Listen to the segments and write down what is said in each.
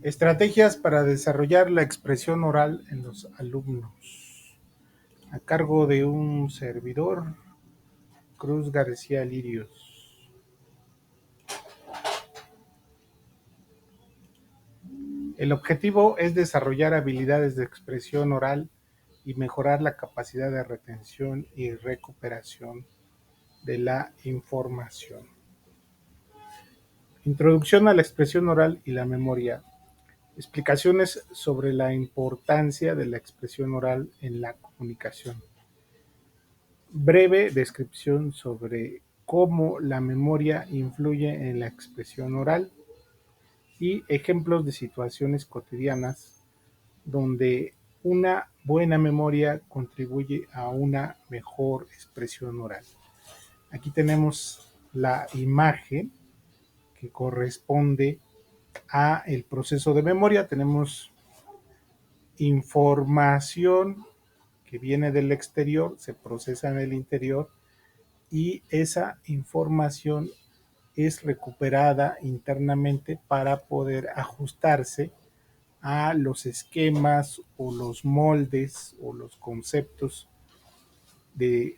Estrategias para desarrollar la expresión oral en los alumnos. A cargo de un servidor, Cruz García Lirios. El objetivo es desarrollar habilidades de expresión oral y mejorar la capacidad de retención y recuperación de la información. Introducción a la expresión oral y la memoria. Explicaciones sobre la importancia de la expresión oral en la comunicación. Breve descripción sobre cómo la memoria influye en la expresión oral y ejemplos de situaciones cotidianas donde una buena memoria contribuye a una mejor expresión oral. Aquí tenemos la imagen que corresponde a el proceso de memoria. Tenemos información que viene del exterior, se procesa en el interior y esa información es recuperada internamente para poder ajustarse a los esquemas o los moldes o los conceptos de,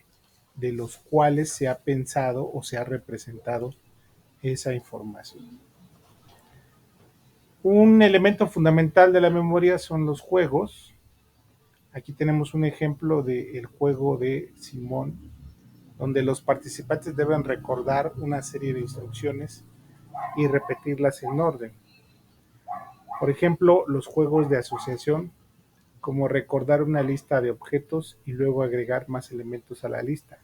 de los cuales se ha pensado o se ha representado esa información. Un elemento fundamental de la memoria son los juegos. Aquí tenemos un ejemplo del juego de Simón, donde los participantes deben recordar una serie de instrucciones y repetirlas en orden. Por ejemplo, los juegos de asociación, como recordar una lista de objetos y luego agregar más elementos a la lista,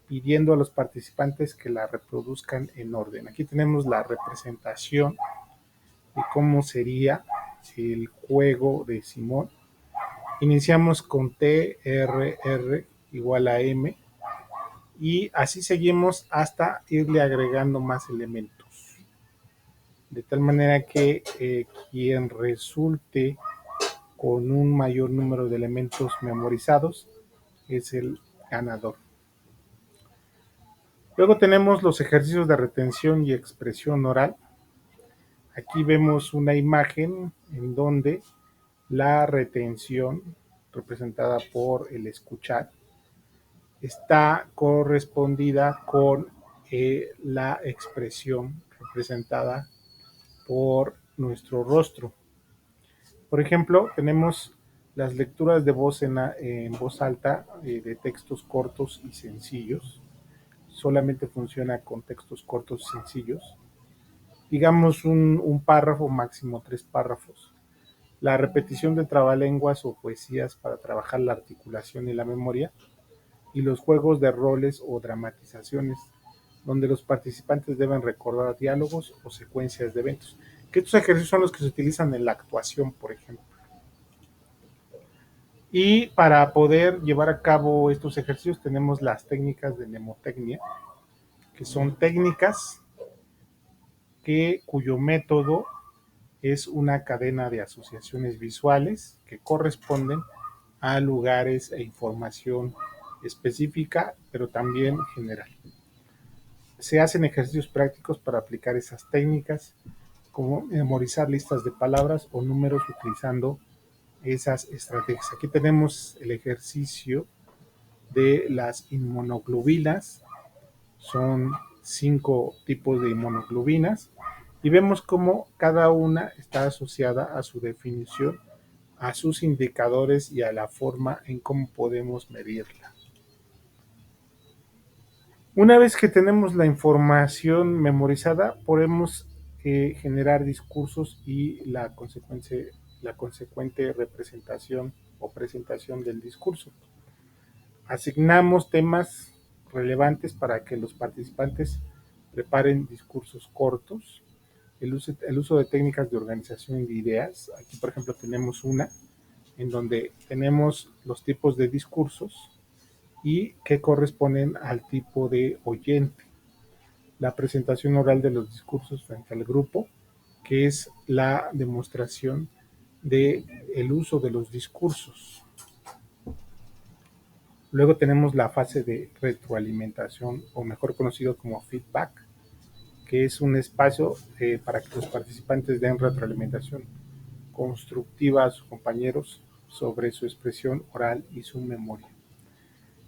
pidiendo a los participantes que la reproduzcan en orden. Aquí tenemos la representación de cómo sería el juego de Simón. Iniciamos con T, R, R igual a M y así seguimos hasta irle agregando más elementos. De tal manera que quien resulte con un mayor número de elementos memorizados es el ganador. Luego tenemos los ejercicios de retención y expresión oral. Aquí vemos una imagen en donde la retención, representada por el escuchar, está correspondida con la expresión representada por nuestro rostro. Por ejemplo, tenemos las lecturas de voz en voz alta de textos cortos y sencillos. Solamente funciona con textos cortos y sencillos. Digamos un párrafo, máximo 3 párrafos. La repetición de trabalenguas o poesías para trabajar la articulación y la memoria. Y los juegos de roles o dramatizaciones, donde los participantes deben recordar diálogos o secuencias de eventos. Que estos ejercicios son los que se utilizan en la actuación, por ejemplo. Y para poder llevar a cabo estos ejercicios tenemos las técnicas de mnemotecnia, que son técnicas cuyo método es una cadena de asociaciones visuales que corresponden a lugares e información específica, pero también general. Se hacen ejercicios prácticos para aplicar esas técnicas, como memorizar listas de palabras o números utilizando esas estrategias. Aquí tenemos el ejercicio de las inmunoglobulinas. Son 5 tipos de inmunoglobulinas y vemos cómo cada una está asociada a su definición, a sus indicadores y a la forma en cómo podemos medirla. Una vez que tenemos la información memorizada, podemos generar discursos y la consecuente representación o presentación del discurso. Asignamos temas relevantes para que los participantes preparen discursos cortos. El uso de técnicas de organización de ideas. Aquí, por ejemplo, tenemos una en donde tenemos los tipos de discursos y que corresponden al tipo de oyente. La presentación oral de los discursos frente al grupo, que es la demostración del uso de los discursos. Luego tenemos la fase de retroalimentación, o mejor conocido como feedback, que es un espacio para que los participantes den retroalimentación constructiva a sus compañeros sobre su expresión oral y su memoria.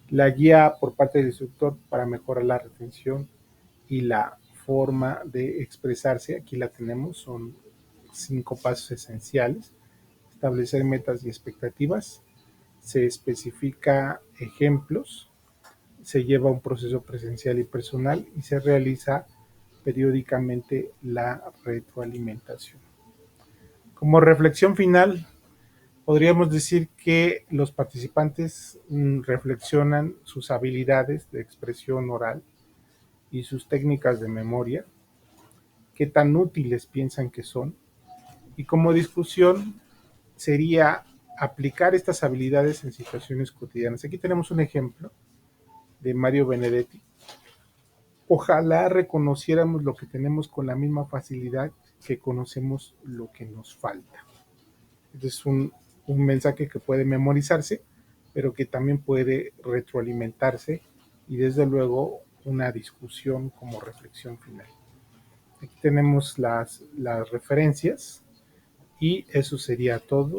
La guía por parte del instructor para mejorar la retención y la forma de expresarse, aquí la tenemos, son 5 pasos esenciales: establecer metas y expectativas, se especifica ejemplos, se lleva un proceso presencial y personal y se realiza periódicamente la retroalimentación. Como reflexión final, podríamos decir que los participantes reflexionan sus habilidades de expresión oral y sus técnicas de memoria, qué tan útiles piensan que son, y como discusión sería aplicar estas habilidades en situaciones cotidianas. Aquí tenemos un ejemplo de Mario Benedetti. Ojalá reconociéramos lo que tenemos con la misma facilidad que conocemos lo que nos falta. Este es un mensaje que puede memorizarse, pero que también puede retroalimentarse y desde luego una discusión como reflexión final. Aquí tenemos las referencias y eso sería todo.